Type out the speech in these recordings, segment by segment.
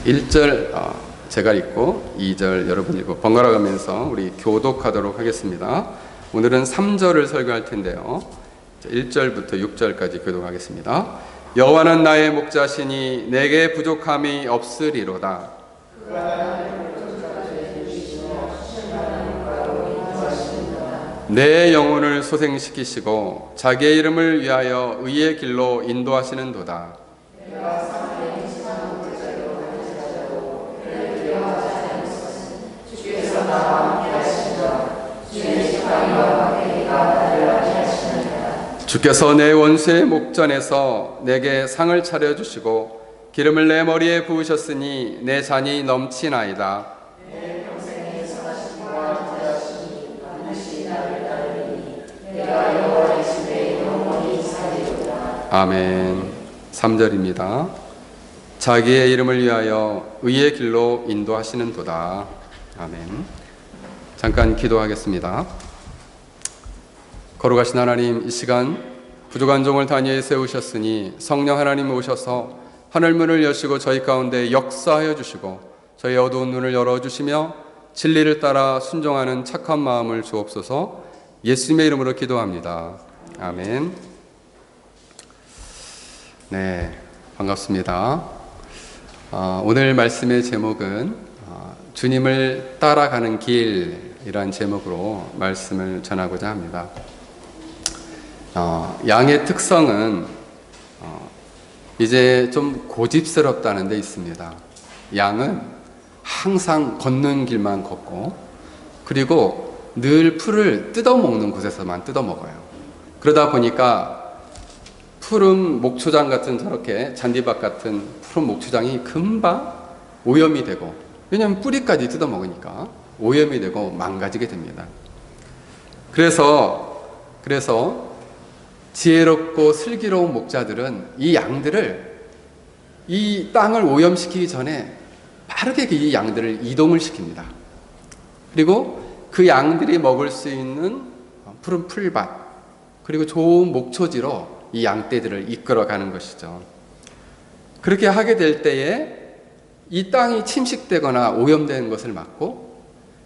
1절 제가 읽고 2절 여러분 읽고 번갈아 가면서 우리 교독하도록 하겠습니다. 오늘은 3절을 설교할 텐데요. 1절부터 6절까지 교독하겠습니다. 여호와는 나의 목자시니 내게 부족함이 없으리로다. 내 영혼을 소생시키시고 자기의 이름을 위하여 의의 길로 인도하시는도다. 주께서 내 원수의 목전에서 내게 상을 차려주시고 기름을 내 머리에 부으셨으니 내 잔이 넘치나이다. 아멘. 3절입니다. 자기의 이름을 위하여 의의 길로 인도하시는도다. 아멘. 잠깐 기도하겠습니다. 거룩하신 하나님, 이 시간 부족한 종을 단위에 세우셨으니 성령 하나님 오셔서 하늘문을 여시고 저희 가운데 역사하여 주시고 저희 어두운 눈을 열어주시며 진리를 따라 순종하는 착한 마음을 주옵소서. 예수님의 이름으로 기도합니다. 아멘. 네, 반갑습니다. 오늘 말씀의 제목은 주님을 따라가는 길이란 제목으로 말씀을 전하고자 합니다. 양의 특성은 이제 좀 고집스럽다는 데 있습니다. 양은 항상 걷는 길만 걷고 그리고 늘 풀을 뜯어먹는 곳에서만 뜯어먹어요. 그러다 보니까 푸른 목초장 같은 저렇게 잔디밭 같은 푸른 목초장이 금방 오염이 되고, 왜냐하면 뿌리까지 뜯어먹으니까 오염이 되고 망가지게 됩니다. 그래서 지혜롭고 슬기로운 목자들은 이 양들을, 이 땅을 오염시키기 전에 빠르게 이 양들을 이동을 시킵니다. 그리고 그 양들이 먹을 수 있는 푸른 풀밭, 그리고 좋은 목초지로 이 양떼들을 이끌어가는 것이죠. 그렇게 하게 될 때에 이 땅이 침식되거나 오염되는 것을 막고,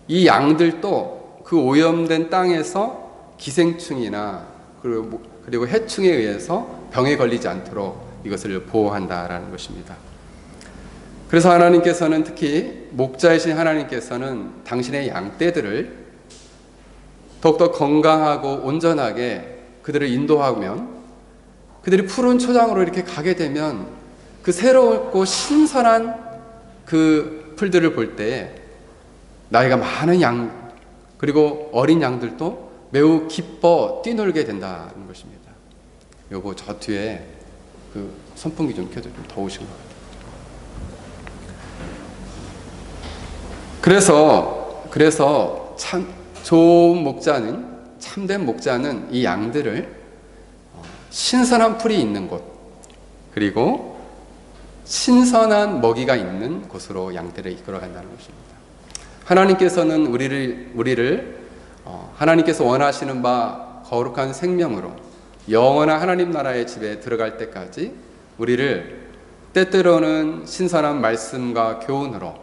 이 양들도 그 오염된 땅에서 기생충이나 그리고 해충에 의해서 병에 걸리지 않도록 이것을 보호한다라는 것입니다. 그래서 하나님께서는, 특히 목자이신 하나님께서는 당신의 양떼들을 더욱더 건강하고 온전하게 그들을 인도하면, 그들이 푸른 초장으로 이렇게 가게 되면 그 새롭고 신선한 그 풀들을 볼 때 나이가 많은 양 그리고 어린 양들도 매우 기뻐 뛰놀게 된다는 것입니다. 요거 저 뒤에 그 선풍기 좀 켜줘. 좀 더우신 것 같아요. 그래서 참 좋은 목자는, 참된 목자는 이 양들을 신선한 풀이 있는 곳, 그리고 신선한 먹이가 있는 곳으로 양떼를 이끌어간다는 것입니다. 하나님께서는 우리를 하나님께서 원하시는 바 거룩한 생명으로 영원한 하나님 나라의 집에 들어갈 때까지 우리를 때때로는 신선한 말씀과 교훈으로,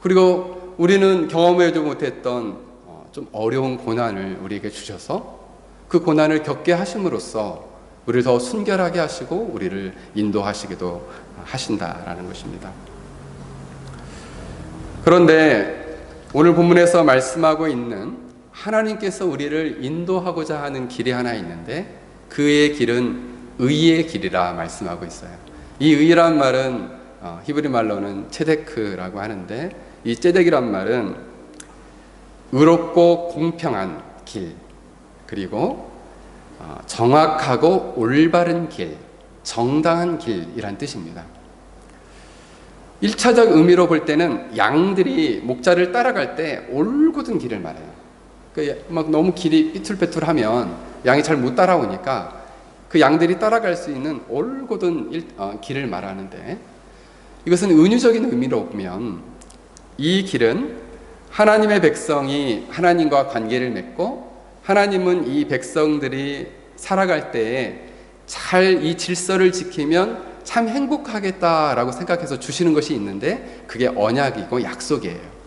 그리고 우리는 경험하지 못했던 좀 어려운 고난을 우리에게 주셔서 그 고난을 겪게 하심으로써 우리를 더 순결하게 하시고 우리를 인도하시기도 하신다라는 것입니다. 그런데 오늘 본문에서 말씀하고 있는 하나님께서 우리를 인도하고자 하는 길이 하나 있는데, 그의 길은 의의 길이라 말씀하고 있어요. 이 의란 말은 히브리 말로는 체데크라고 하는데, 이 체덱이란 말은 의롭고 공평한 길, 그리고 정확하고 올바른 길, 정당한 길이란 뜻입니다. 1차적 의미로 볼 때는 양들이 목자를 따라갈 때 올곧은 길을 말해요. 막 너무 길이 삐뚤빼뚤하면 양이 잘 못 따라오니까 그 양들이 따라갈 수 있는 올곧은 길을 말하는데, 이것은 은유적인 의미로 보면 이 길은 하나님의 백성이 하나님과 관계를 맺고, 하나님은 이 백성들이 살아갈 때에 잘 이 질서를 지키면 참 행복하겠다라고 생각해서 주시는 것이 있는데 그게 언약이고 약속이에요.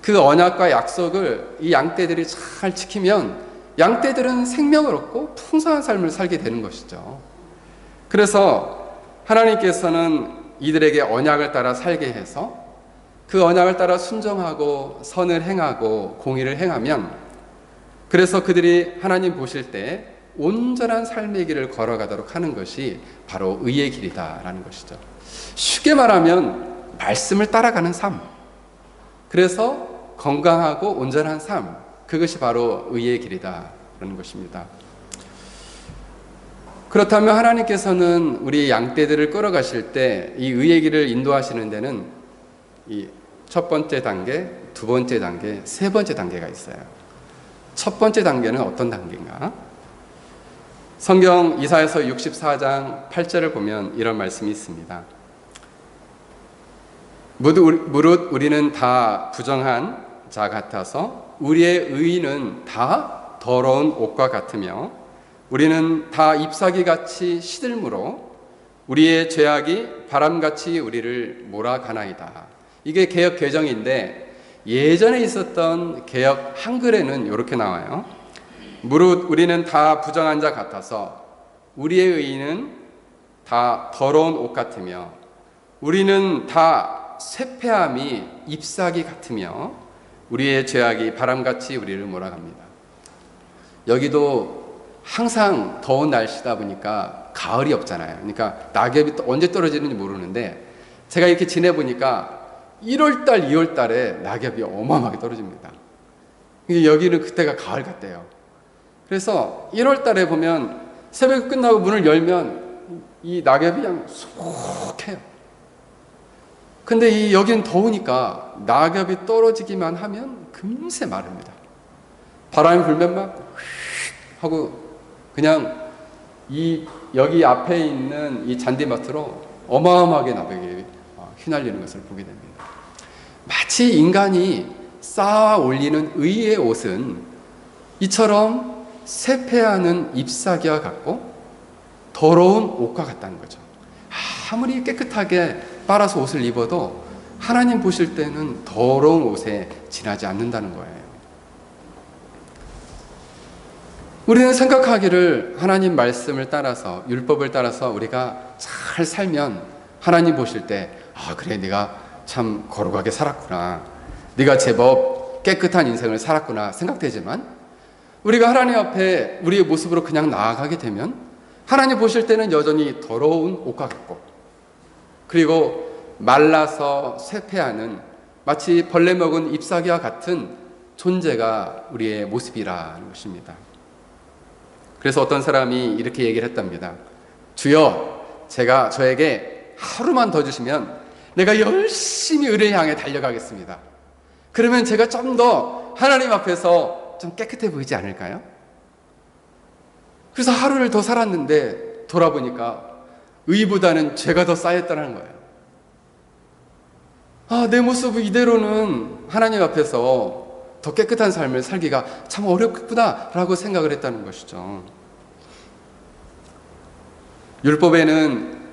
그 언약과 약속을 이 양떼들이 잘 지키면 양떼들은 생명을 얻고 풍성한 삶을 살게 되는 것이죠. 그래서 하나님께서는 이들에게 언약을 따라 살게 해서 그 언약을 따라 순종하고 선을 행하고 공의를 행하면, 그래서 그들이 하나님 보실 때 온전한 삶의 길을 걸어가도록 하는 것이 바로 의의 길이다라는 것이죠. 쉽게 말하면 말씀을 따라가는 삶, 그래서 건강하고 온전한 삶, 그것이 바로 의의 길이다라는 것입니다. 그렇다면 하나님께서는 우리 양떼들을 끌어가실 때 이 의의 길을 인도하시는 데는 이 첫 번째 단계, 두 번째 단계, 세 번째 단계가 있어요. 첫 번째 단계는 어떤 단계인가? 성경 이사야서 64장 8절을 보면 이런 말씀이 있습니다. 무릇 우리는 다 부정한 자 같아서 우리의 의는 다 더러운 옷과 같으며 우리는 다 잎사귀같이 시들므로 우리의 죄악이 바람같이 우리를 몰아가나이다. 이게 개역 개정인데 예전에 있었던 개역 한글에는 이렇게 나와요. 무릇 우리는 다 부정한 자 같아서 우리의 의는 다 더러운 옷 같으며 우리는 다 쇠폐함이 잎사귀 같으며 우리의 죄악이 바람같이 우리를 몰아갑니다. 여기도 항상 더운 날씨다 보니까 가을이 없잖아요. 그러니까 낙엽이 언제 떨어지는지 모르는데 제가 이렇게 지내보니까 1월달, 2월달에 낙엽이 어마어마하게 떨어집니다. 여기는 그때가 가을 같대요. 그래서 1월달에 보면 새벽에 끝나고 문을 열면 이 낙엽이 그냥 쏙해요. 근데 여기는 더우니까 낙엽이 떨어지기만 하면 금세 마릅니다. 바람이 불면 막 하고 그냥 여기 앞에 있는 이 잔디밭으로 어마어마하게 낙엽이 휘날리는 것을 보게 됩니다. 마치 인간이 쌓아 올리는 의의 옷은 이처럼 쇠폐하는 잎사귀와 같고 더러운 옷과 같다는 거죠. 아무리 깨끗하게 빨아서 옷을 입어도 하나님 보실 때는 더러운 옷에 지나지 않는다는 거예요. 우리는 생각하기를 하나님 말씀을 따라서 율법을 따라서 우리가 잘 살면 하나님 보실 때 그래 네가 참 거룩하게 살았구나, 네가 제법 깨끗한 인생을 살았구나 생각되지만 우리가 하나님 앞에 우리의 모습으로 그냥 나아가게 되면 하나님 보실 때는 여전히 더러운 옷과 같고 그리고 말라서 쇠폐하는 마치 벌레 먹은 잎사귀와 같은 존재가 우리의 모습이라는 것입니다. 그래서 어떤 사람이 이렇게 얘기를 했답니다. 주여, 제가 저에게 하루만 더 주시면 내가 열심히 의를 향해 달려가겠습니다. 그러면 제가 좀 더 하나님 앞에서 좀 깨끗해 보이지 않을까요? 그래서 하루를 더 살았는데 돌아보니까 의보다는 죄가 더 쌓였다는 거예요. 내 모습 이대로는 하나님 앞에서 더 깨끗한 삶을 살기가 참 어렵구나 라고 생각을 했다는 것이죠. 율법에는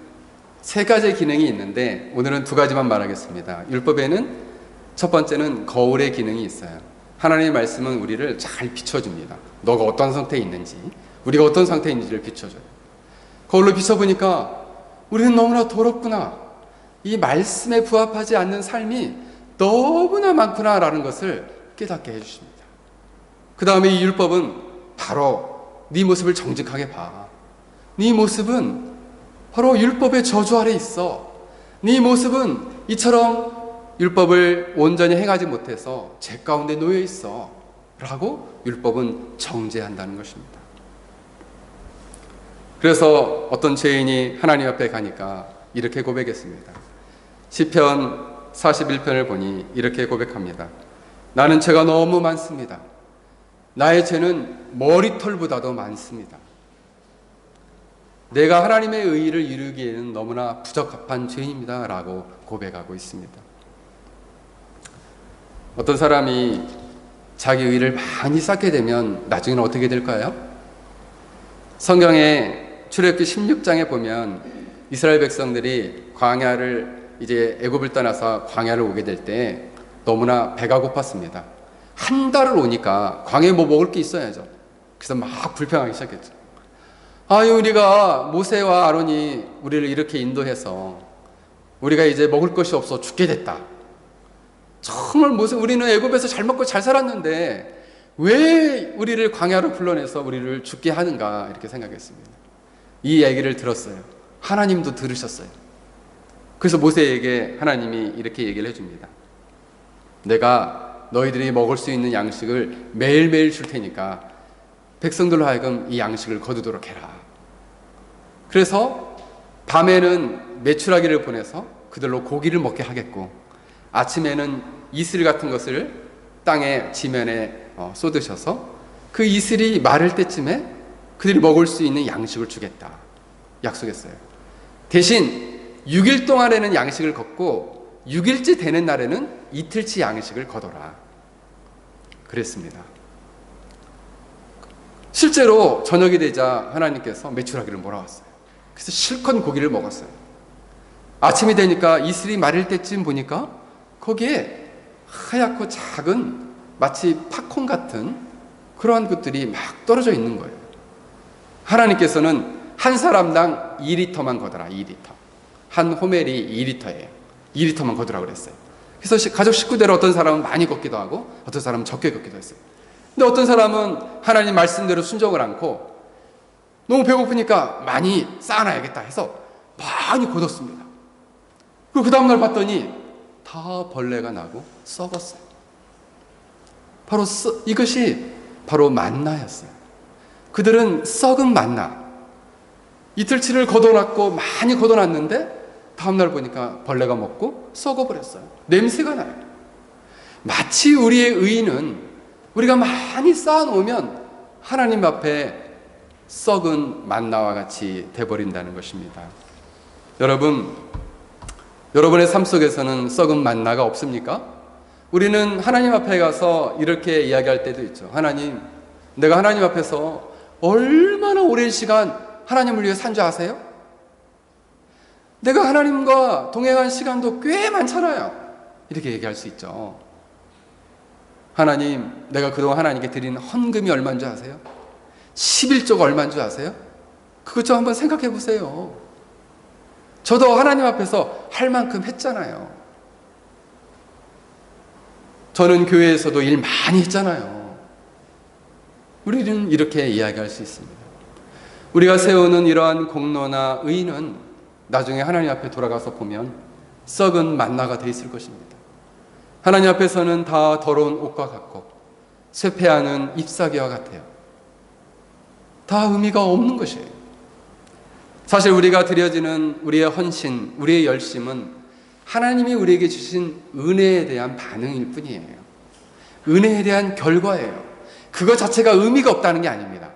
3가지 기능이 있는데 오늘은 2가지만 말하겠습니다. 율법에는 첫 번째는 거울의 기능이 있어요. 하나님의 말씀은 우리를 잘 비춰줍니다. 너가 어떤 상태에 있는지, 우리가 어떤 상태에 있는지를 비춰줘요. 거울로 비춰보니까 우리는 너무나 더럽구나, 이 말씀에 부합하지 않는 삶이 너무나 많구나라는 것을 깨닫게 해주십니다. 그 다음에 이 율법은 바로 네 모습을 정직하게 봐. 네 모습은 바로 율법의 저주 아래 있어. 네 모습은 이처럼 율법을 온전히 행하지 못해서 죄 가운데 놓여 있어 라고 율법은 정죄한다는 것입니다. 그래서 어떤 죄인이 하나님 앞에 가니까 이렇게 고백했습니다. 시편 41편을 보니 이렇게 고백합니다. 나는 죄가 너무 많습니다. 나의 죄는 머리털보다도 많습니다. 내가 하나님의 의의를 이루기에는 너무나 부적합한 죄인입니다 라고 고백하고 있습니다. 어떤 사람이 자기 의의를 많이 쌓게 되면 나중에는 어떻게 될까요? 성경에 출애굽기 16장에 보면 이스라엘 백성들이 광야를 이제 애굽을 떠나서 광야를 오게 될 때 너무나 배가 고팠습니다. 한 달을 오니까 광야에 뭐 먹을 게 있어야죠. 그래서 막 불평하기 시작했죠. 아유, 우리가 모세와 아론이 우리를 이렇게 인도해서 우리가 이제 먹을 것이 없어 죽게 됐다. 정말 우리는 애굽에서 잘 먹고 잘 살았는데 왜 우리를 광야로 불러내서 우리를 죽게 하는가, 이렇게 생각했습니다. 이 얘기를 들었어요. 하나님도 들으셨어요. 그래서 모세에게 하나님이 이렇게 얘기를 해줍니다. 내가 너희들이 먹을 수 있는 양식을 매일매일 줄 테니까 백성들로 하여금 이 양식을 거두도록 해라. 그래서 밤에는 메추라기를 보내서 그들로 고기를 먹게 하겠고, 아침에는 이슬 같은 것을 땅에 지면에 쏟으셔서 그 이슬이 마를 때쯤에 그들이 먹을 수 있는 양식을 주겠다 약속했어요. 대신 6일 동안에는 양식을 걷고 6일째 되는 날에는 이틀치 양식을 거둬라 그랬습니다. 실제로 저녁이 되자 하나님께서 메추라기를 몰아왔어요. 그래서 실컷 고기를 먹었어요. 아침이 되니까 이슬이 마를 때쯤 보니까 거기에 하얗고 작은 마치 팝콘 같은 그러한 것들이 막 떨어져 있는 거예요. 하나님께서는 한 사람당 2리터만 거둬라. 2리터. 한 호멜이 2리터예요. 2리터만 거두라고 그랬어요. 그래서 가족 식구대로 어떤 사람은 많이 걷기도 하고 어떤 사람은 적게 걷기도 했어요. 근데 어떤 사람은 하나님 말씀대로 순종을 않고 너무 배고프니까 많이 쌓아놔야겠다 해서 많이 걷었습니다. 그리고 그 다음날 봤더니 다 벌레가 나고 썩었어요. 이것이 바로 만나였어요. 그들은 썩은 만나, 이틀치를 걷어놨고 많이 걷어놨는데 다음날 보니까 벌레가 먹고 썩어버렸어요. 냄새가 나요. 마치 우리의 의의는 우리가 많이 쌓아놓으면 하나님 앞에 썩은 만나와 같이 돼버린다는 것입니다. 여러분의 삶 속에서는 썩은 만나가 없습니까? 우리는 하나님 앞에 가서 이렇게 이야기할 때도 있죠. 하나님, 내가 하나님 앞에서 얼마나 오랜 시간 하나님을 위해 산 줄 아세요? 내가 하나님과 동행한 시간도 꽤 많잖아요. 이렇게 얘기할 수 있죠. 하나님, 내가 그동안 하나님께 드린 헌금이 얼마인 줄 아세요? 11조가 얼마인 줄 아세요? 그것 좀 한번 생각해 보세요. 저도 하나님 앞에서 할 만큼 했잖아요. 저는 교회에서도 일 많이 했잖아요. 우리는 이렇게 이야기할 수 있습니다. 우리가 세우는 이러한 공로나 의는 나중에 하나님 앞에 돌아가서 보면 썩은 만나가 돼 있을 것입니다. 하나님 앞에서는 다 더러운 옷과 같고 쇠폐하는 잎사귀와 같아요. 다 의미가 없는 것이에요. 사실 우리가 드려지는 우리의 헌신, 우리의 열심은 하나님이 우리에게 주신 은혜에 대한 반응일 뿐이에요. 은혜에 대한 결과예요. 그거 자체가 의미가 없다는 게 아닙니다.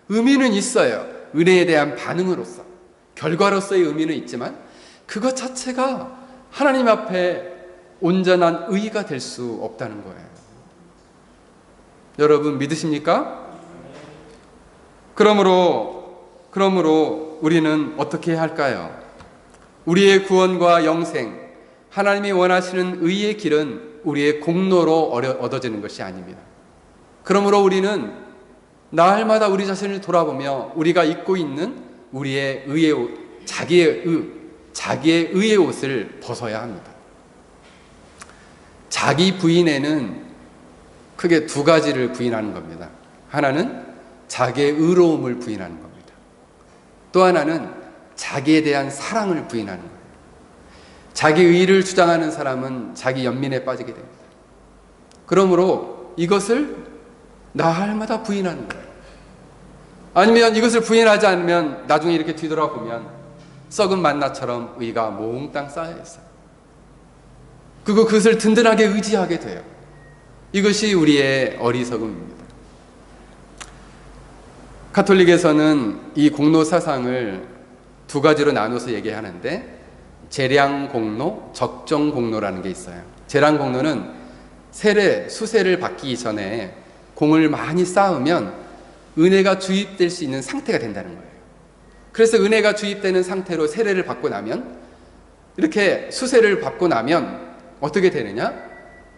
의미는 있어요. 은혜에 대한 반응으로서, 결과로서의 의미는 있지만 그것 자체가 하나님 앞에 온전한 의의가 될 수 없다는 거예요. 여러분 믿으십니까? 그러므로 우리는 어떻게 해야 할까요? 우리의 구원과 영생, 하나님이 원하시는 의의 길은 우리의 공로로 얻어지는 것이 아닙니다. 그러므로 우리는 날마다 우리 자신을 돌아보며 우리가 입고 있는 우리의 의의 옷, 자기의 의의 옷을 벗어야 합니다. 자기 부인에는 크게 두 가지를 부인하는 겁니다. 하나는 자기의 의로움을 부인하는 겁니다. 또 하나는 자기에 대한 사랑을 부인하는 거예요. 자기 의의를 주장하는 사람은 자기 연민에 빠지게 됩니다. 그러므로 이것을 날마다 부인하는 거예요. 아니면 이것을 부인하지 않으면 나중에 이렇게 뒤돌아보면 썩은 만나처럼 의가 몽땅 쌓여 있어요. 그리고 그것을 든든하게 의지하게 돼요. 이것이 우리의 어리석음입니다. 가톨릭에서는 이 공로 사상을 두 가지로 나눠서 얘기하는데 재량 공로, 적정 공로라는 게 있어요. 재량 공로는 수세를 받기 전에 공을 많이 쌓으면 은혜가 주입될 수 있는 상태가 된다는 거예요. 그래서 은혜가 주입되는 상태로 세례를 받고 나면, 이렇게 수세를 받고 나면 어떻게 되느냐?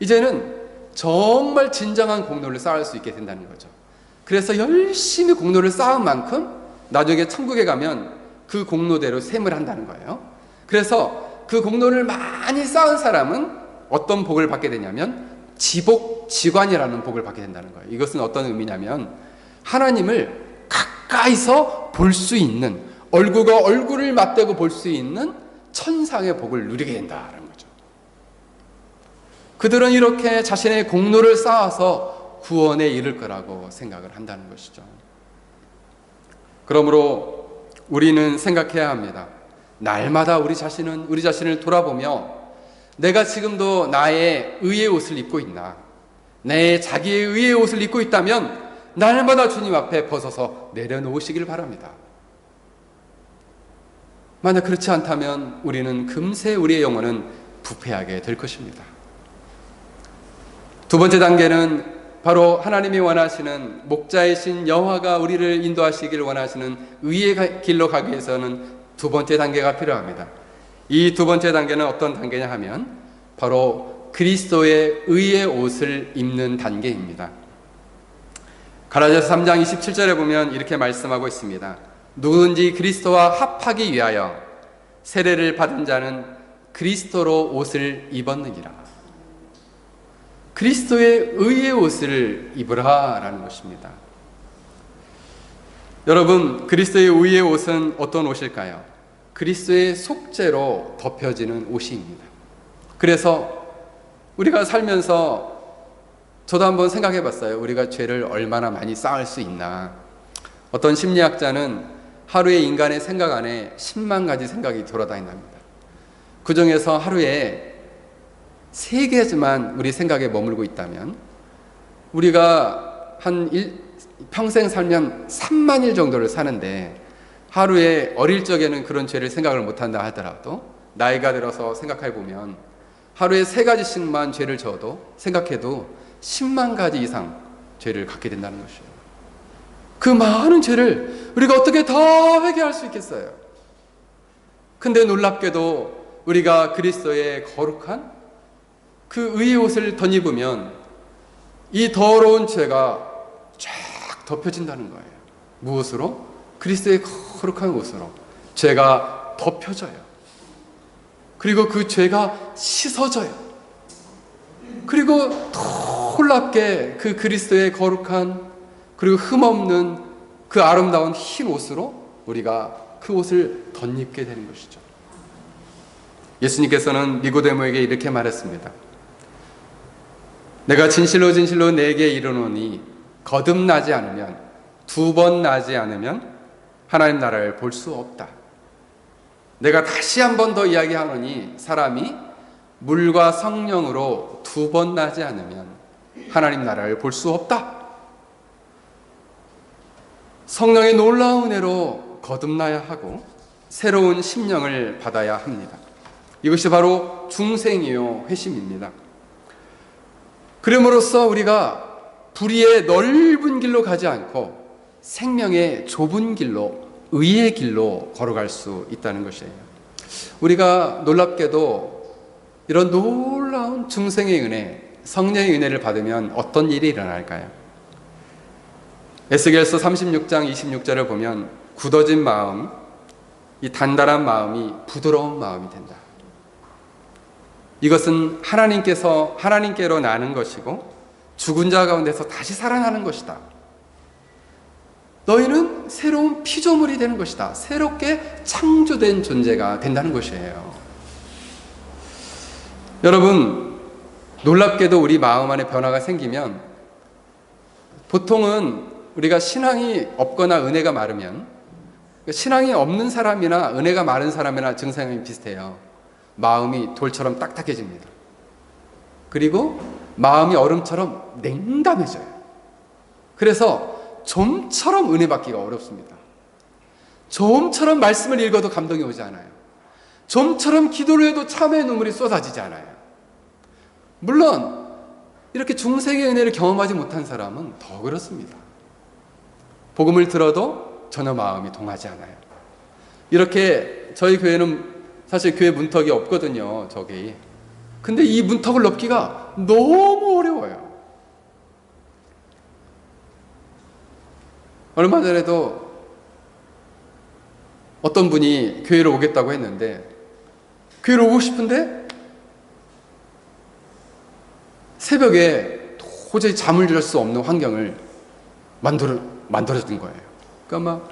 이제는 정말 진정한 공로를 쌓을 수 있게 된다는 거죠. 그래서 열심히 공로를 쌓은 만큼 나중에 천국에 가면 그 공로대로 셈을 한다는 거예요. 그래서 그 공로를 많이 쌓은 사람은 어떤 복을 받게 되냐면 지복지관이라는 복을 받게 된다는 거예요. 이것은 어떤 의미냐면 하나님을 가까이서 볼 수 있는, 얼굴과 얼굴을 맞대고 볼 수 있는 천상의 복을 누리게 된다는 거죠. 그들은 이렇게 자신의 공로를 쌓아서 구원에 이를 거라고 생각을 한다는 것이죠. 그러므로 우리는 생각해야 합니다. 날마다 우리 자신을 돌아보며 내가 지금도 나의 의의 옷을 입고 있나, 내 자기의 의의 옷을 입고 있다면 날마다 주님 앞에 벗어서 내려놓으시길 바랍니다. 만약 그렇지 않다면 우리는 금세 우리의 영혼은 부패하게 될 것입니다. 두 번째 단계는 바로 하나님이 원하시는, 목자이신 여호와가 우리를 인도하시길 원하시는 의의 길로 가기 위해서는 두 번째 단계가 필요합니다. 이 두 번째 단계는 어떤 단계냐 하면 바로 그리스도의 의의 옷을 입는 단계입니다. 갈라디아서 3장 27절에 보면 이렇게 말씀하고 있습니다. 누구든지 그리스도와 합하기 위하여 세례를 받은 자는 그리스도로 옷을 입었느니라. 그리스도의 의의 옷을 입으라 라는 것입니다. 여러분, 그리스도의 의의 옷은 어떤 옷일까요? 그리스도의 속죄로 덮여지는 옷입니다. 그래서 우리가 살면서 저도 한번 생각해 봤어요. 우리가 죄를 얼마나 많이 쌓을 수 있나. 어떤 심리학자는 하루에 인간의 생각 안에 10만 가지 생각이 돌아다닌답니다. 그 중에서 하루에 3개만 우리 생각에 머물고 있다면 우리가 평생 살면 3만 일 정도를 사는데, 하루에 어릴 적에는 그런 죄를 생각을 못한다 하더라도 나이가 들어서 생각해 보면 하루에 3가지씩만 죄를 져도 생각해도 10만 가지 이상 죄를 갖게 된다는 것이에요. 그 많은 죄를 우리가 어떻게 다 회개할 수 있겠어요? 근데 놀랍게도 우리가 그리스도의 거룩한 그 의의 옷을 덧입으면 이 더러운 죄가 쫙 덮여진다는 거예요. 무엇으로? 그리스도의 거룩한 옷으로 죄가 덮여져요. 그리고 그 죄가 씻어져요. 그리고 놀랍게 그 그리스도의 거룩한, 그리고 흠없는 그 아름다운 흰 옷으로 우리가 그 옷을 덧입게 되는 것이죠. 예수님께서는 니고데모에게 이렇게 말했습니다. 내가 진실로 진실로 내게 이르노니 거듭나지 않으면, 2번 나지 않으면 하나님 나라를 볼 수 없다. 내가 다시 한 번 더 이야기하노니 사람이 물과 성령으로 2번 나지 않으면 하나님 나라를 볼 수 없다. 성령의 놀라운 은혜로 거듭나야 하고 새로운 심령을 받아야 합니다. 이것이 바로 중생이요 회심입니다. 그럼으로써 우리가 불의의 넓은 길로 가지 않고 생명의 좁은 길로, 의의 길로 걸어갈 수 있다는 것이에요. 우리가 놀랍게도 이런 놀라운 중생의 은혜, 성령의 은혜를 받으면 어떤 일이 일어날까요? 에스겔서 36장 26절을 보면 굳어진 마음, 이 단단한 마음이 부드러운 마음이 된다. 이것은 하나님께로 나는 것이고 죽은 자 가운데서 다시 살아나는 것이다. 너희는 새로운 피조물이 되는 것이다. 새롭게 창조된 존재가 된다는 것이에요. 여러분, 놀랍게도 우리 마음 안에 변화가 생기면, 보통은 우리가 신앙이 없거나 은혜가 마르면, 신앙이 없는 사람이나 은혜가 마른 사람이나 증상이 비슷해요. 마음이 돌처럼 딱딱해집니다. 그리고 마음이 얼음처럼 냉담해져요. 그래서 좀처럼 은혜 받기가 어렵습니다. 좀처럼 말씀을 읽어도 감동이 오지 않아요. 좀처럼 기도를 해도 참회의 눈물이 쏟아지지 않아요. 물론 이렇게 중생의 은혜를 경험하지 못한 사람은 더 그렇습니다. 복음을 들어도 전혀 마음이 동하지 않아요. 이렇게 저희 교회는 사실 교회 문턱이 없거든요, 저기. 근데 이 문턱을 넘기가 너무 어려워요. 얼마 전에도 어떤 분이 교회로 오겠다고 했는데, 교회로 오고 싶은데 새벽에 도저히 잠을 잘 수 없는 환경을 만들어준 거예요. 그러니까 막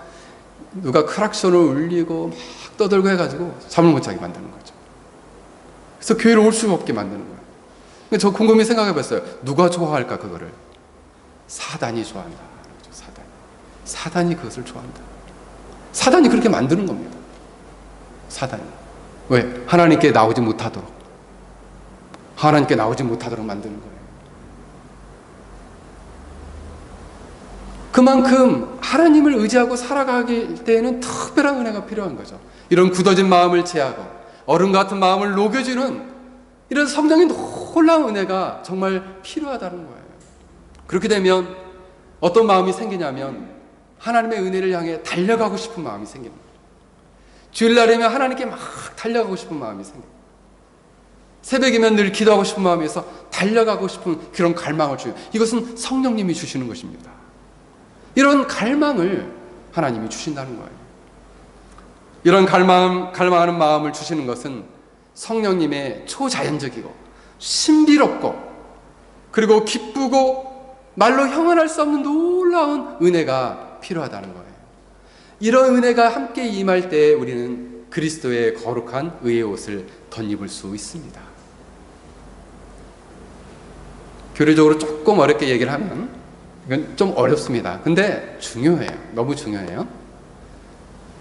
누가 크락션을 울리고 막 떠들고 해가지고 잠을 못 자게 만드는 거죠. 그래서 교회로 올 수가 없게 만드는 거예요. 저 곰곰이 생각해봤어요. 누가 좋아할까 그거를? 사단이 좋아한다. 사단이 그것을 좋아한다. 사단이 그렇게 만드는 겁니다. 사단이. 왜? 하나님께 나오지 못하도록 만드는 거예요. 그만큼 하나님을 의지하고 살아가기 때에는 특별한 은혜가 필요한 거죠. 이런 굳어진 마음을 제하고 얼음 같은 마음을 녹여주는 이런 성령의 놀라운 은혜가 정말 필요하다는 거예요. 그렇게 되면 어떤 마음이 생기냐면 하나님의 은혜를 향해 달려가고 싶은 마음이 생깁니다. 주일날이면 하나님께 막 달려가고 싶은 마음이 생깁니다. 새벽이면 늘 기도하고 싶은 마음에서 달려가고 싶은 그런 갈망을 주요. 이것은 성령님이 주시는 것입니다. 이런 갈망을 하나님이 주신다는 거예요. 이런 갈망하는 마음을 주시는 것은 성령님의 초자연적이고 신비롭고 그리고 기쁘고 말로 형언할 수 없는 놀라운 은혜가 필요하다는 거예요. 이런 은혜가 함께 임할 때 우리는 그리스도의 거룩한 의의 옷을 덧입을 수 있습니다. 교리적으로 조금 어렵게 얘기를 하면 이건 좀 어렵습니다. 근데 중요해요. 너무 중요해요.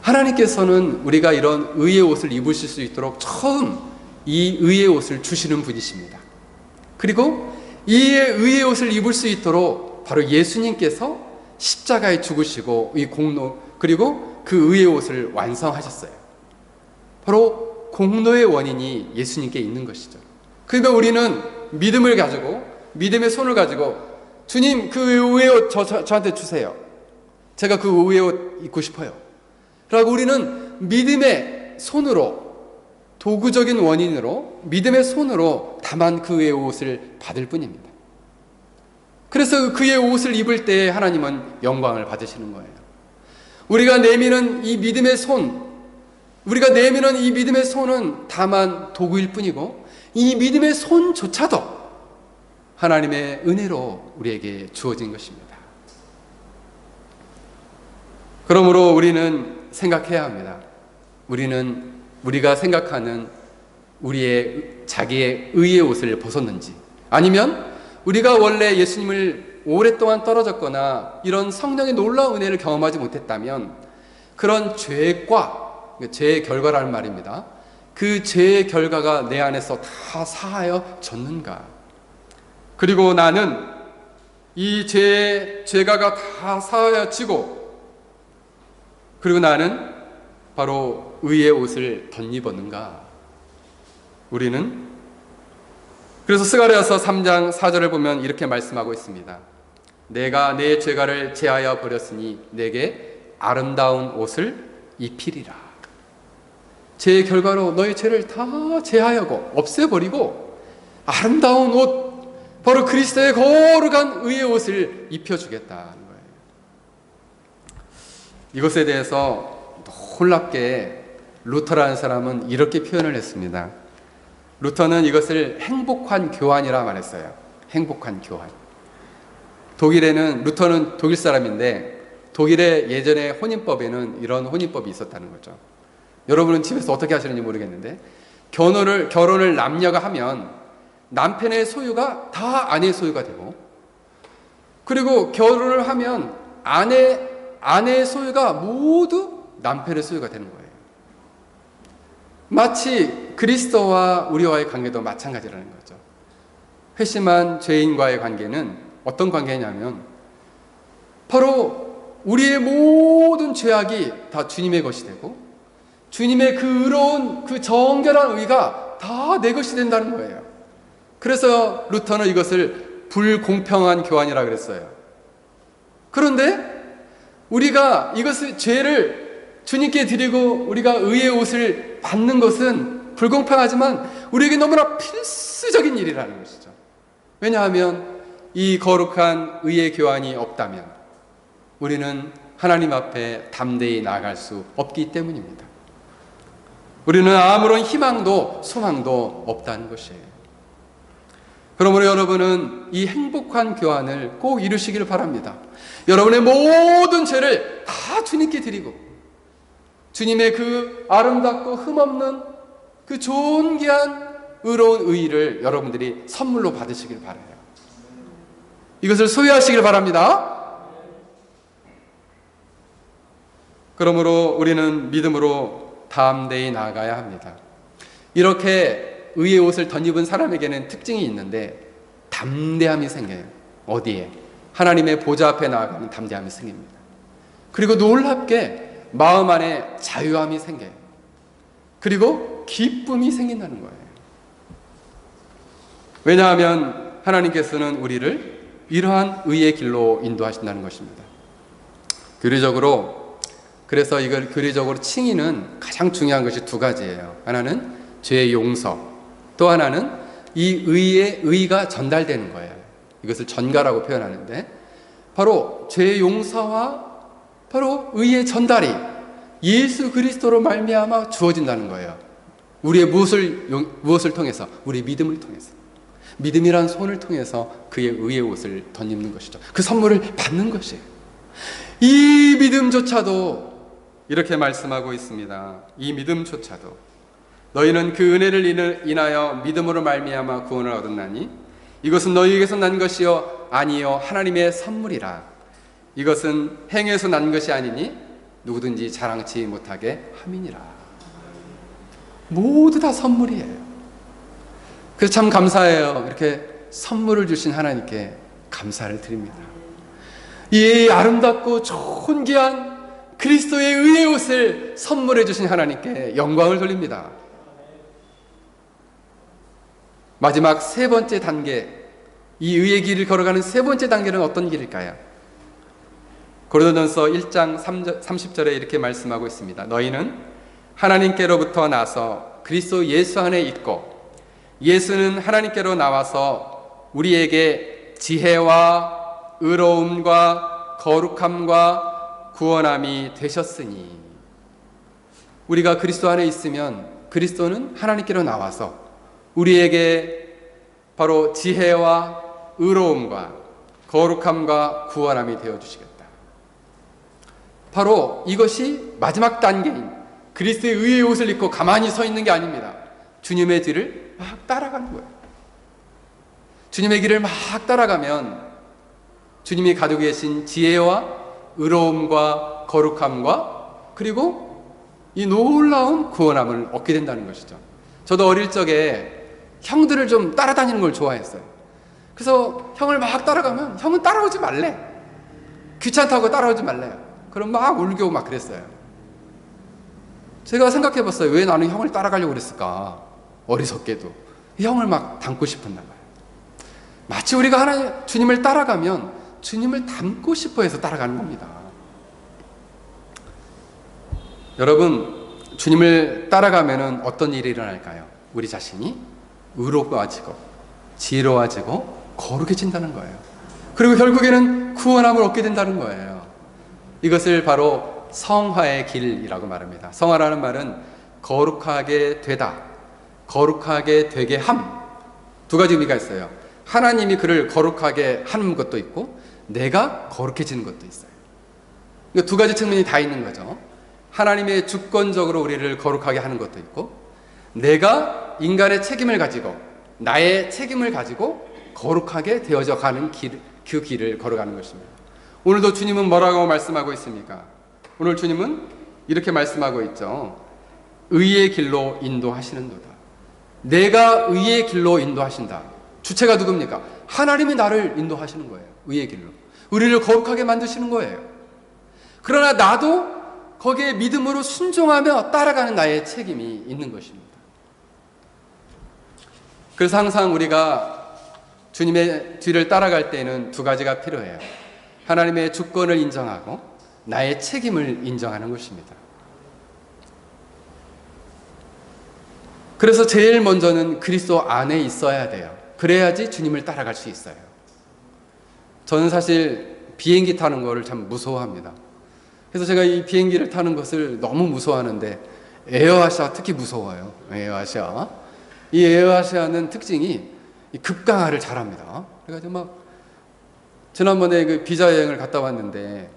하나님께서는 우리가 이런 의의 옷을 입으실 수 있도록 처음 이 의의 옷을 주시는 분이십니다. 그리고 이 의의 옷을 입을 수 있도록 바로 예수님께서 십자가에 죽으시고 이 공로 그리고 그 의의 옷을 완성하셨어요. 바로 공로의 원인이 예수님께 있는 것이죠. 그러니까 우리는 믿음을 가지고 믿음의 손을 가지고 주님 그 의의 옷 저한테 주세요. 제가 그 의의 옷 입고 싶어요. 그리고 우리는 믿음의 손으로 도구적인 원인으로 믿음의 손으로 다만 그의 옷을 받을 뿐입니다. 그래서 그의 옷을 입을 때 하나님은 영광을 받으시는 거예요. 우리가 내미는 이 믿음의 손은 다만 도구일 뿐이고 이 믿음의 손조차도 하나님의 은혜로 우리에게 주어진 것입니다. 그러므로 우리는 생각해야 합니다. 우리가 생각하는 자기의 의의 옷을 벗었는지, 아니면 우리가 원래 예수님을 오랫동안 떨어졌거나 이런 성령의 놀라운 은혜를 경험하지 못했다면 그런 죄의 결과라는 말입니다. 그 죄의 결과가 내 안에서 다 사하여졌는가? 그리고 나는 이 죄가가 다 사하여지고 그리고 나는 바로 의의 옷을 덧입었는가? 그래서 스가랴서 3장 4절을 보면 이렇게 말씀하고 있습니다. 내가 내 죄가를 제하여 버렸으니 내게 아름다운 옷을 입히리라. 죄의 결과로 너의 죄를 다 제하여고 없애버리고 아름다운 옷, 바로 그리스도의 거룩한 의의 옷을 입혀주겠다는 거예요. 이것에 대해서 놀랍게 루터라는 사람은 이렇게 표현을 했습니다. 루터는 이것을 행복한 교환이라 말했어요. 행복한 교환. 루터는 독일 사람인데 독일의 예전의 혼인법에는 이런 혼인법이 있었다는 거죠. 여러분은 집에서 어떻게 하시는지 모르겠는데 결혼을 남녀가 하면 남편의 소유가 다 아내의 소유가 되고 그리고 결혼을 하면 아내의 소유가 모두 남편의 소유가 되는 거예요. 마치 그리스도와 우리와의 관계도 마찬가지라는 거죠. 회심한 죄인과의 관계는 어떤 관계냐면 바로 우리의 모든 죄악이 다 주님의 것이 되고 주님의 그 의로운 그 정결한 의가 다 내 것이 된다는 거예요. 그래서 루터는 이것을 불공평한 교환이라고 그랬어요. 그런데 우리가 이것을 죄를 주님께 드리고 우리가 의의 옷을 받는 것은 불공평하지만 우리에게 너무나 필수적인 일이라는 것이죠. 왜냐하면 이 거룩한 의의 교환이 없다면 우리는 하나님 앞에 담대히 나아갈 수 없기 때문입니다. 우리는 아무런 희망도 소망도 없다는 것이에요. 그러므로 여러분은 이 행복한 교환을 꼭 이루시기를 바랍니다. 여러분의 모든 죄를 다 주님께 드리고 주님의 그 아름답고 흠없는 그 존귀한 의로운 의를 여러분들이 선물로 받으시길 바라요. 이것을 소유하시길 바랍니다. 그러므로 우리는 믿음으로 담대히 나아가야 합니다. 이렇게 의의 옷을 덧입은 사람에게는 특징이 있는데 담대함이 생겨요. 어디에? 하나님의 보좌 앞에 나아가면 담대함이 생깁니다. 그리고 놀랍게 마음 안에 자유함이 생겨요. 그리고 기쁨이 생긴다는 거예요. 왜냐하면 하나님께서는 우리를 이러한 의의 길로 인도하신다는 것입니다. 교리적으로, 그래서 이걸 교리적으로 칭의는 가장 중요한 것이 두 가지예요. 하나는 죄의 용서, 또 하나는 이 의의 의가 전달되는 거예요. 이것을 전가라고 표현하는데 바로 죄의 용서와 바로 의의 전달이 예수 그리스도로 말미암아 주어진다는 거예요. 우리의 무엇을 통해서? 우리의 믿음을 통해서. 믿음이란 손을 통해서 그의 의의 옷을 덧입는 것이죠. 그 선물을 받는 것이에요. 이 믿음조차도 이렇게 말씀하고 있습니다. 이 믿음조차도 너희는 그 은혜를 인하여 믿음으로 말미암아 구원을 얻었나니 이것은 너희에게서 난 것이요 아니요 하나님의 선물이라. 이것은 행위에서 난 것이 아니니 누구든지 자랑치 못하게 함이니라. 모두 다 선물이에요. 그래서 참 감사해요. 이렇게 선물을 주신 하나님께 감사를 드립니다. 이 아름답고 존귀한 그리스도의 의의 옷을 선물해 주신 하나님께 영광을 돌립니다. 마지막 세 번째 단계, 이 의의 길을 걸어가는 세 번째 단계는 어떤 길일까요? 고린도전서 1장 30절에 이렇게 말씀하고 있습니다. 너희는 하나님께로부터 나서 그리스도 예수 안에 있고 예수는 하나님께로 나와서 우리에게 지혜와 의로움과 거룩함과 구원함이 되셨으니. 우리가 그리스도 안에 있으면 그리스도는 하나님께로 나와서 우리에게 바로 지혜와 의로움과 거룩함과 구원함이 되어주시겠다. 바로 이것이 마지막 단계인 그리스도의 의의 옷을 입고 가만히 서 있는 게 아닙니다. 주님의 뒤를 막 따라가는 거예요. 주님의 길을 막 따라가면 주님이 가지고 계신 지혜와 의로움과 거룩함과 그리고 이 놀라운 구원함을 얻게 된다는 것이죠. 저도 어릴 적에 형들을 좀 따라다니는 걸 좋아했어요. 그래서 형을 막 따라가면 형은 따라오지 말래. 귀찮다고 따라오지 말래요. 그럼 막 울고 막 그랬어요. 제가 생각해 봤어요. 왜 나는 형을 따라가려고 그랬을까? 어리석게도. 형을 막 닮고 싶었나 봐요. 마치 우리가 하나님, 주님을 따라가면 주님을 닮고 싶어 해서 따라가는 겁니다. 여러분, 주님을 따라가면 어떤 일이 일어날까요? 우리 자신이 의로워지고 지혜로워지고 거룩해진다는 거예요. 그리고 결국에는 구원함을 얻게 된다는 거예요. 이것을 바로 성화의 길이라고 말합니다. 성화라는 말은 거룩하게 되다, 거룩하게 되게 함. 두 가지 의미가 있어요. 하나님이 그를 거룩하게 하는 것도 있고 내가 거룩해지는 것도 있어요. 그러니까 두 가지 측면이 다 있는 거죠. 하나님의 주권적으로 우리를 거룩하게 하는 것도 있고 내가 인간의 책임을 가지고 나의 책임을 가지고 거룩하게 되어져 가는 길, 그 길을 걸어가는 것입니다. 오늘도 주님은 뭐라고 말씀하고 있습니까? 오늘 주님은 이렇게 말씀하고 있죠. 의의 길로 인도하시는도다. 내가 의의 길로 인도하신다. 주체가 누굽니까? 하나님이 나를 인도하시는 거예요. 의의 길로. 우리를 거룩하게 만드시는 거예요. 그러나 나도 거기에 믿음으로 순종하며 따라가는 나의 책임이 있는 것입니다. 그래서 항상 우리가 주님의 뒤를 따라갈 때에는 두 가지가 필요해요. 하나님의 주권을 인정하고 나의 책임을 인정하는 것입니다. 그래서 제일 먼저는 그리스도 안에 있어야 돼요. 그래야지 주님을 따라갈 수 있어요. 저는 사실 비행기 타는 거를 참 무서워합니다. 그래서 제가 이 비행기를 타는 것을 너무 무서워하는데 에어아시아 특히 무서워요. 에어아시아. 이 에어아시아는 특징이 급강하를 잘합니다. 그래가지고 막 지난번에 그 비자 여행을 갔다 왔는데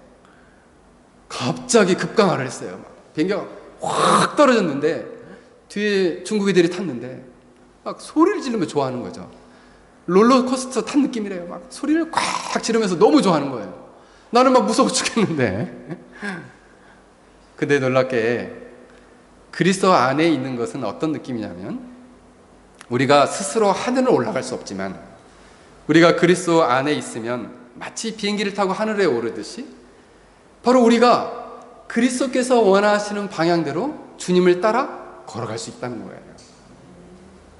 갑자기 급강하를 했어요. 막 비행기가 확 떨어졌는데 뒤에 중국 애들이 탔는데 막 소리를 지르면서 좋아하는 거죠. 롤러코스터 탄 느낌이래요. 막 소리를 꽉 지르면서 너무 좋아하는 거예요. 나는 막 무서워 죽겠는데. 근데 놀랍게 그리스도 안에 있는 것은 어떤 느낌이냐면 우리가 스스로 하늘을 올라갈 수 없지만 우리가 그리스도 안에 있으면 마치 비행기를 타고 하늘에 오르듯이 바로 우리가 그리스도께서 원하시는 방향대로 주님을 따라 걸어갈 수 있다는 거예요.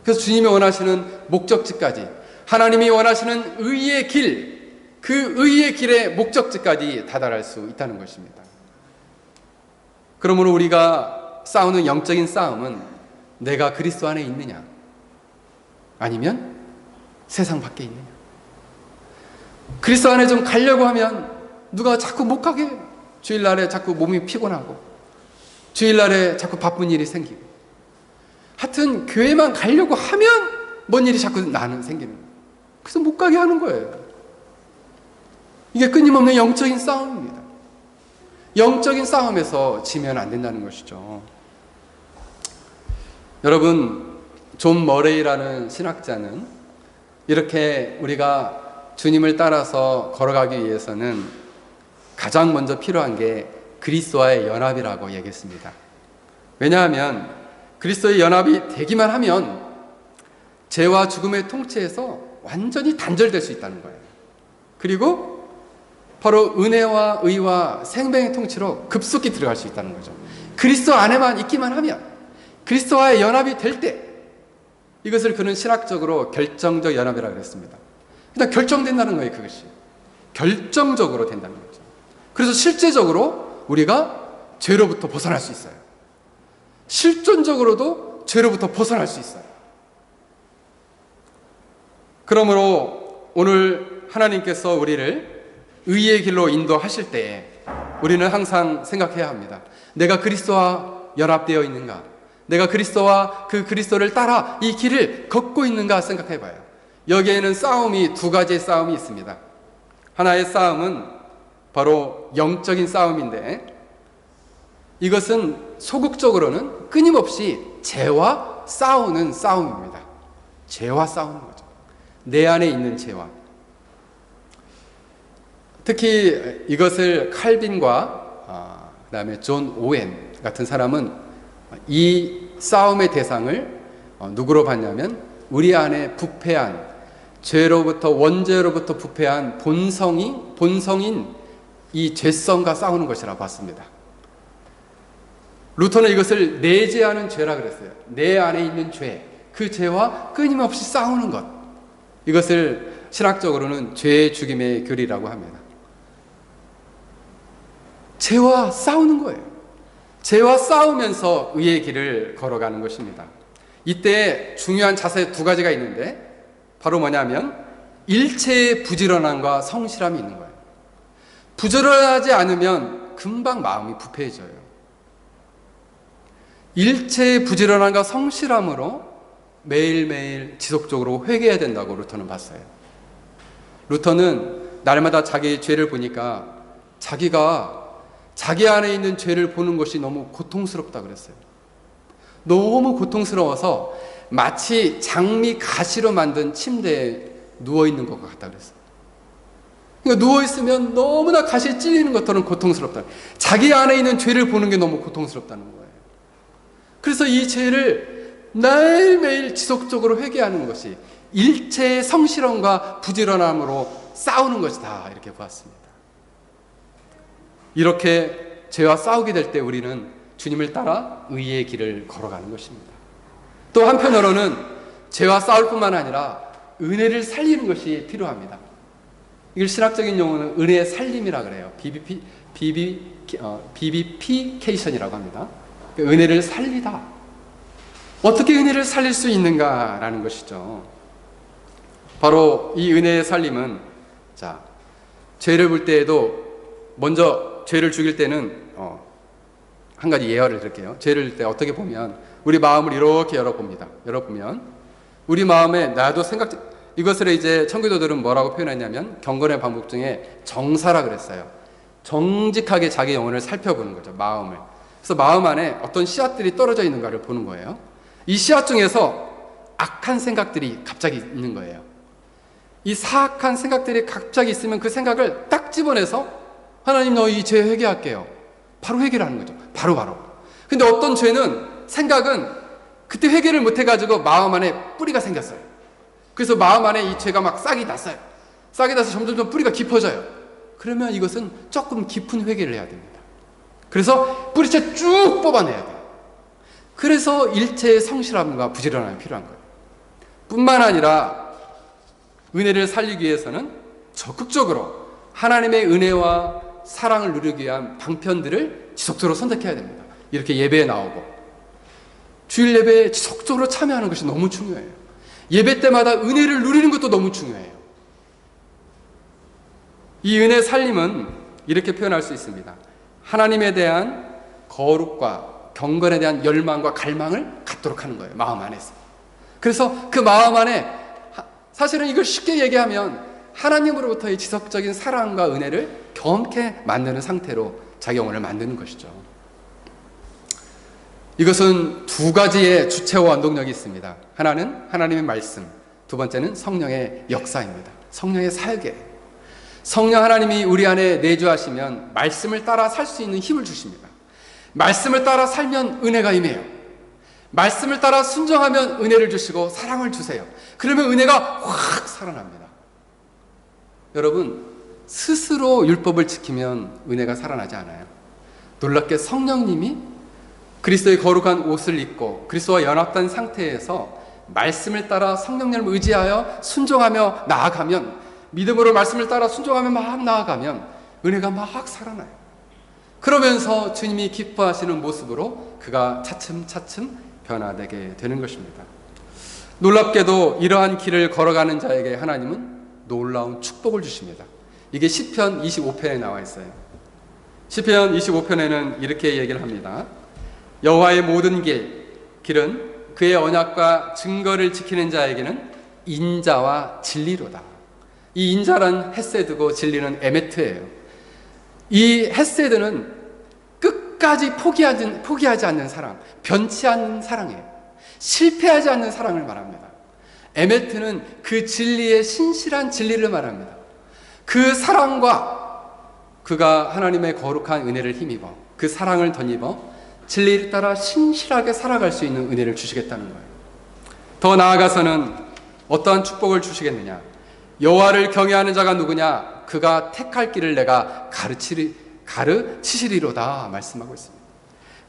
그래서 주님이 원하시는 목적지까지, 하나님이 원하시는 의의 길, 그 의의 길의 목적지까지 다다를 수 있다는 것입니다. 그러므로 우리가 싸우는 영적인 싸움은 내가 그리스도 안에 있느냐 아니면 세상 밖에 있느냐. 그리스도 안에 좀 가려고 하면 누가 자꾸 못 가게 해요. 주일날에 자꾸 몸이 피곤하고 주일날에 자꾸 바쁜 일이 생기고 하여튼 교회만 가려고 하면 뭔 일이 자꾸 나는 생기는 거예요. 그래서 못 가게 하는 거예요. 이게 끊임없는 영적인 싸움입니다. 영적인 싸움에서 지면 안 된다는 것이죠. 여러분, 존 머레이라는 신학자는 이렇게 우리가 주님을 따라서 걸어가기 위해서는 가장 먼저 필요한 게 그리스도와의 연합이라고 얘기했습니다. 왜냐하면 그리스도의 연합이 되기만 하면 죄와 죽음의 통치에서 완전히 단절될 수 있다는 거예요. 그리고 바로 은혜와 의와 생명의 통치로 급속히 들어갈 수 있다는 거죠. 그리스도 안에만 있기만 하면, 그리스도와의 연합이 될 때, 이것을 그는 신학적으로 결정적 연합이라고 그랬습니다. 그냥 결정된다는 거예요, 그것이. 결정적으로 된다는 거죠. 그래서 실제적으로 우리가 죄로부터 벗어날 수 있어요. 실존적으로도 죄로부터 벗어날 수 있어요. 그러므로 오늘 하나님께서 우리를 의의 길로 인도하실 때 우리는 항상 생각해야 합니다. 내가 그리스도와 연합되어 있는가? 내가 그리스도와 그 그리스도를 따라 이 길을 걷고 있는가 생각해 봐요. 여기에는 싸움이 두 가지의 싸움이 있습니다. 하나의 싸움은 바로 영적인 싸움인데 이것은 소극적으로는 끊임없이 죄와 싸우는 싸움입니다. 죄와 싸우는 거죠. 내 안에 있는 죄와. 특히 이것을 칼빈과 그다음에 존 오웬 같은 사람은 이 싸움의 대상을 누구로 봤냐면 우리 안에 부패한 죄로부터 원죄로부터 부패한 본성인 이 죄성과 싸우는 것이라고 봤습니다. 루터는 이것을 내재하는 죄라 그랬어요. 내 안에 있는 죄, 그 죄와 끊임없이 싸우는 것. 이것을 신학적으로는 죄의 죽임의 교리라고 합니다. 죄와 싸우는 거예요. 죄와 싸우면서 의의 길을 걸어가는 것입니다. 이때 중요한 자세 두 가지가 있는데 바로 뭐냐면 일체의 부지런함과 성실함이 있는 거예요. 부지런하지 않으면 금방 마음이 부패해져요. 일체의 부지런함과 성실함으로 매일매일 지속적으로 회개해야 된다고 루터는 봤어요. 루터는 날마다 자기의 죄를 보니까 자기가 자기 안에 있는 죄를 보는 것이 너무 고통스럽다 그랬어요. 너무 고통스러워서 마치 장미 가시로 만든 침대에 누워있는 것 같다 그랬어요. 그러니까 누워있으면 너무나 가시에 찔리는 것처럼 고통스럽다. 자기 안에 있는 죄를 보는 게 너무 고통스럽다는 거예요. 그래서 이 죄를 매일매일 지속적으로 회개하는 것이 일체의 성실함과 부지런함으로 싸우는 것이다 이렇게 보았습니다. 이렇게 죄와 싸우게 될 때 우리는 주님을 따라 의의 길을 걸어가는 것입니다. 또 한편으로는 죄와 싸울 뿐만 아니라 은혜를 살리는 것이 필요합니다. 이걸 신학적인 용어는 은혜의 살림이라 그래요. BBP케이션이라고 합니다. 은혜를 살리다. 어떻게 은혜를 살릴 수 있는가라는 것이죠. 바로 이 은혜의 살림은, 자, 죄를 볼 때에도 먼저 죄를 죽일 때는 한 가지 예화를 드릴게요. 죄를 때 어떻게 보면 우리 마음을 이렇게 열어봅니다. 열어보면 우리 마음에 나도 이것을 이제 청교도들은 뭐라고 표현했냐면 경건의 방법 중에 정사라 그랬어요. 정직하게 자기 영혼을 살펴보는 거죠. 마음을. 그래서 마음 안에 어떤 씨앗들이 떨어져 있는가를 보는 거예요. 이 씨앗 중에서 악한 생각들이 갑자기 있는 거예요. 이 사악한 생각들이 갑자기 있으면 그 생각을 딱 집어내서 하나님, 너 이 죄 회개할게요. 바로 회개를 하는 거죠. 바로. 근데 어떤 죄는, 생각은 그때 회개를 못 해가지고 마음 안에 뿌리가 생겼어요. 그래서 마음 안에 이 죄가 막 싹이 났어요. 싹이 나서 점점 뿌리가 깊어져요. 그러면 이것은 조금 깊은 회개를 해야 됩니다. 그래서 뿌리채 쭉 뽑아내야 돼요. 그래서 일체의 성실함과 부지런함이 필요한 거예요. 뿐만 아니라 은혜를 살리기 위해서는 적극적으로 하나님의 은혜와 사랑을 누리기 위한 방편들을 지속적으로 선택해야 됩니다. 이렇게 예배에 나오고 주일 예배에 지속적으로 참여하는 것이 너무 중요해요. 예배 때마다 은혜를 누리는 것도 너무 중요해요. 이 은혜 살림은 이렇게 표현할 수 있습니다. 하나님에 대한 거룩과 경건에 대한 열망과 갈망을 갖도록 하는 거예요. 마음 안에서. 그래서 그 마음 안에, 사실은 이걸 쉽게 얘기하면 하나님으로부터의 지속적인 사랑과 은혜를 경험케 만드는 상태로 자기 영혼을 만드는 것이죠. 이것은 두 가지의 주체와 원동력이 있습니다. 하나는 하나님의 말씀, 두 번째는 성령의 역사입니다. 성령의 사역이에요. 성령 하나님이 우리 안에 내주하시면 말씀을 따라 살 수 있는 힘을 주십니다. 말씀을 따라 살면 은혜가 임해요. 말씀을 따라 순종하면 은혜를 주시고 사랑을 주세요. 그러면 은혜가 확 살아납니다. 여러분, 스스로 율법을 지키면 은혜가 살아나지 않아요. 놀랍게 성령님이 그리스도의 거룩한 옷을 입고 그리스도와 연합된 상태에서 말씀을 따라 성령님을 의지하여 순종하며 나아가면, 믿음으로 말씀을 따라 순종하며 막 나아가면 은혜가 막 살아나요. 그러면서 주님이 기뻐하시는 모습으로 그가 차츰차츰 변화되게 되는 것입니다. 놀랍게도 이러한 길을 걸어가는 자에게 하나님은 놀라운 축복을 주십니다. 이게 시편 25편에 나와 있어요. 시편 25편에는 이렇게 얘기를 합니다. 여호와의 모든 길은 그의 언약과 증거를 지키는 자에게는 인자와 진리로다. 이 인자란 헤세드고 진리는 에메트예요. 이 헤세드는 끝까지 포기하지 않는 사랑, 변치 않는 사랑이에요. 실패하지 않는 사랑을 말합니다. 에메트는 그 진리의 신실한 진리를 말합니다. 그 사랑과 그가 하나님의 거룩한 은혜를 힘입어, 그 사랑을 덧입어 진리를 따라 신실하게 살아갈 수 있는 은혜를 주시겠다는 거예요. 더 나아가서는 어떠한 축복을 주시겠느냐? 여호와를 경외하는 자가 누구냐? 그가 택할 길을 내가 가르치시리로다 말씀하고 있습니다.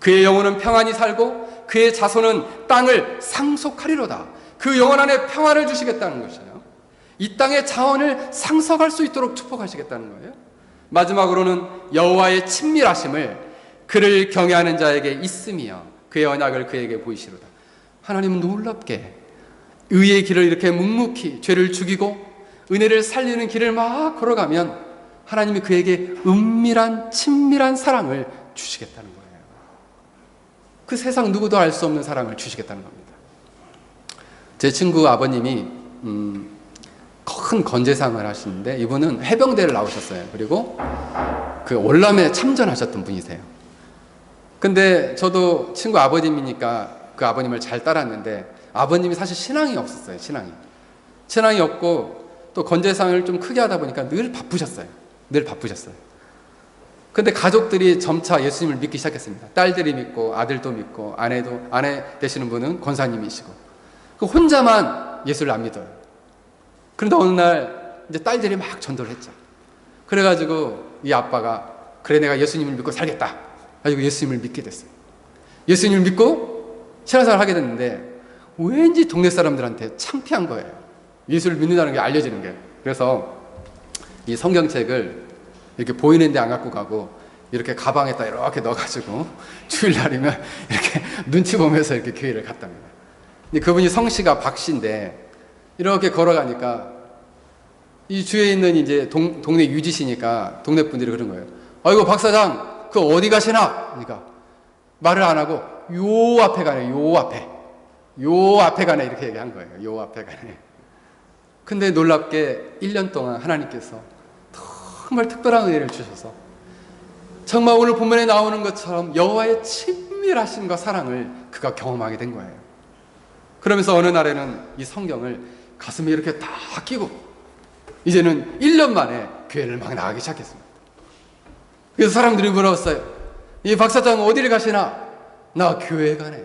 그의 영혼은 평안히 살고 그의 자손은 땅을 상속하리로다. 그 영혼 안에 평안을 주시겠다는 것이에요. 이 땅의 자원을 상속할 수 있도록 축복하시겠다는 거예요. 마지막으로는 여호와의 친밀하심을 그를 경외하는 자에게 있으며 그의 언약을 그에게 보이시로다. 하나님은 놀랍게 의의 길을 이렇게 묵묵히 죄를 죽이고 은혜를 살리는 길을 막 걸어가면 하나님이 그에게 은밀한 친밀한 사랑을 주시겠다는 거예요. 그 세상 누구도 알 수 없는 사랑을 주시겠다는 겁니다. 제 친구 아버님이 큰 건재상을 하시는데 이분은 해병대를 나오셨어요. 그리고 그 월남에 참전하셨던 분이세요. 근데 저도 친구 아버님이니까 그 아버님을 잘 따랐는데 아버님이 사실 신앙이 없었어요. 신앙이 없고 또 건재상을 좀 크게 하다 보니까 늘 바쁘셨어요. 근데 가족들이 점차 예수님을 믿기 시작했습니다. 딸들이 믿고 아들도 믿고 아내 되시는 분은 권사님이시고 그 혼자만 예수를 안 믿어요. 그런데 어느 날 이제 딸들이 막 전도를 했죠. 그래가지고 이 아빠가 그래 내가 예수님을 믿고 살겠다. 가지고 예수님을 믿게 됐어요. 예수님을 믿고 신앙생활을 하게 됐는데 왠지 동네 사람들한테 창피한 거예요. 예수를 믿는다는 게 알려지는 게. 그래서 이 성경책을 이렇게 보이는 데 안 갖고 가고 이렇게 가방에다 이렇게 넣어가지고 주일날이면 이렇게 눈치 보면서 이렇게 교회를 갔답니다. 근데 그분이 성씨가 박씨인데 이렇게 걸어가니까 이 주위에 있는 이제 동네 유지시니까 동네 분들이 그런 거예요. 아이고 박 사장 그 어디 가시나? 그러니까 말을 안 하고 요 앞에 가네. 요 앞에 가네 이렇게 얘기한 거예요. 요 앞에 가네. 근데 놀랍게 1년 동안 하나님께서 정말 특별한 은혜를 주셔서 정말 오늘 본문에 나오는 것처럼 여호와의 친밀하심과 사랑을 그가 경험하게 된 거예요. 그러면서 어느 날에는 이 성경을 가슴에 이렇게 다 끼고 이제는 1년 만에 교회를 막 나가기 시작했습니다. 그래서 사람들이 물어봤어요. 이 박사장 어디를 가시나? 나 교회 가네.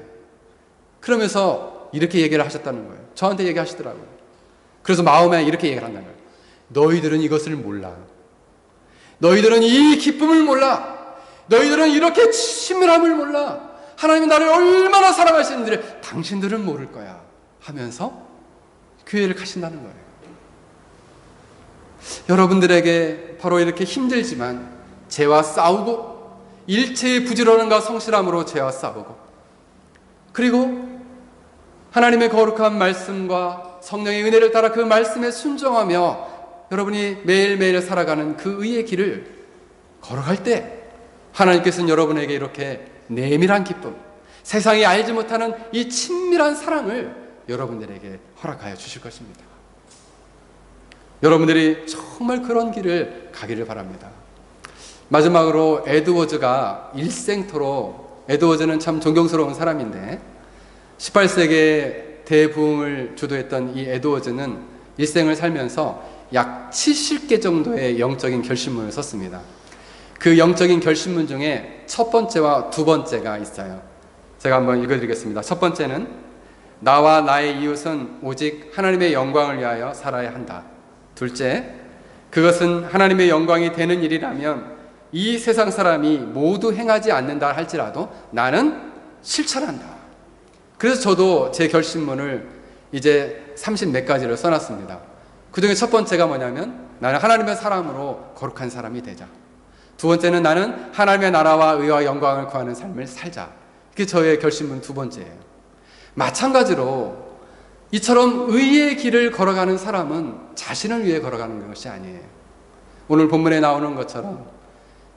그러면서 이렇게 얘기를 하셨다는 거예요. 저한테 얘기하시더라고요. 그래서 마음에 이렇게 얘기를 한다는 거예요. 너희들은 이것을 몰라. 너희들은 이 기쁨을 몰라. 너희들은 이렇게 친밀함을 몰라. 하나님은 나를 얼마나 사랑하시는지를 당신들은 모를 거야 하면서 교회를 가신다는 거예요. 여러분들에게 바로 이렇게 힘들지만 죄와 싸우고 일체의 부지런함과 성실함으로 죄와 싸우고 그리고 하나님의 거룩한 말씀과 성령의 은혜를 따라 그 말씀에 순종하며 여러분이 매일매일 살아가는 그 의의 길을 걸어갈 때 하나님께서는 여러분에게 이렇게 내밀한 기쁨, 세상이 알지 못하는 이 친밀한 사랑을 여러분들에게 허락하여 주실 것입니다. 여러분들이 정말 그런 길을 가기를 바랍니다. 마지막으로 에드워즈가 일생토록, 에드워즈는 참 존경스러운 사람인데 18세기에 대부흥을 주도했던 이 에드워즈는 일생을 살면서 약 70개 정도의 영적인 결심문을 썼습니다. 그 영적인 결심문 중에 첫 번째와 두 번째가 있어요. 제가 한번 읽어드리겠습니다. 첫 번째는 나와 나의 이웃은 오직 하나님의 영광을 위하여 살아야 한다. 둘째, 그것은 하나님의 영광이 되는 일이라면 이 세상 사람이 모두 행하지 않는다 할지라도 나는 실천한다. 그래서 저도 제 결심문을 이제 30몇 가지를 써놨습니다. 그 중에 첫 번째가 뭐냐면 나는 하나님의 사람으로 거룩한 사람이 되자. 두 번째는 나는 하나님의 나라와 의와 영광을 구하는 삶을 살자. 그게 저의 결심문 두 번째예요. 마찬가지로 이처럼 의의 길을 걸어가는 사람은 자신을 위해 걸어가는 것이 아니에요. 오늘 본문에 나오는 것처럼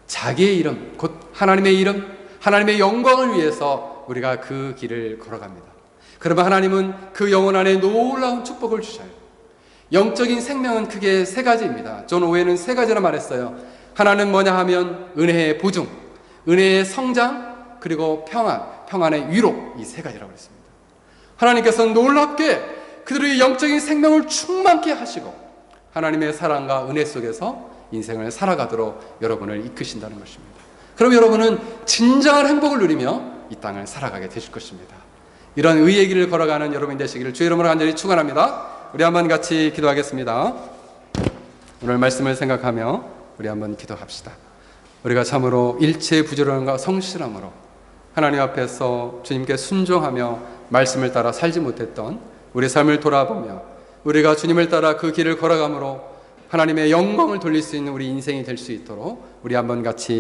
자기의 이름, 곧 하나님의 이름, 하나님의 영광을 위해서 우리가 그 길을 걸어갑니다. 그러면 하나님은 그 영혼 안에 놀라운 축복을 주셔요. 영적인 생명은 크게 세 가지입니다. 존 오웬은 세 가지라 말했어요. 하나는 뭐냐 하면 은혜의 보증, 은혜의 성장, 그리고 평안, 평안의 위로, 이 세 가지라고 했습니다. 하나님께서는 놀랍게 그들의 영적인 생명을 충만케 하시고 하나님의 사랑과 은혜 속에서 인생을 살아가도록 여러분을 이끄신다는 것입니다. 그럼 여러분은 진정한 행복을 누리며 이 땅을 살아가게 되실 것입니다. 이런 의의 길을 걸어가는 여러분이 되시기를 주의 이름으로 간절히 축원합니다. 우리 한번 같이 기도하겠습니다. 오늘 말씀을 생각하며 우리 한번 기도합시다. 우리가 참으로 일체의 부지런함과 성실함으로 하나님 앞에서 주님께 순종하며 말씀을 따라 살지 못했던 우리 삶을 돌아보며 우리가 주님을 따라 그 길을 걸어감으로 하나님의 영광을 돌릴 수 있는 우리 인생이 될 수 있도록 우리 한번 같이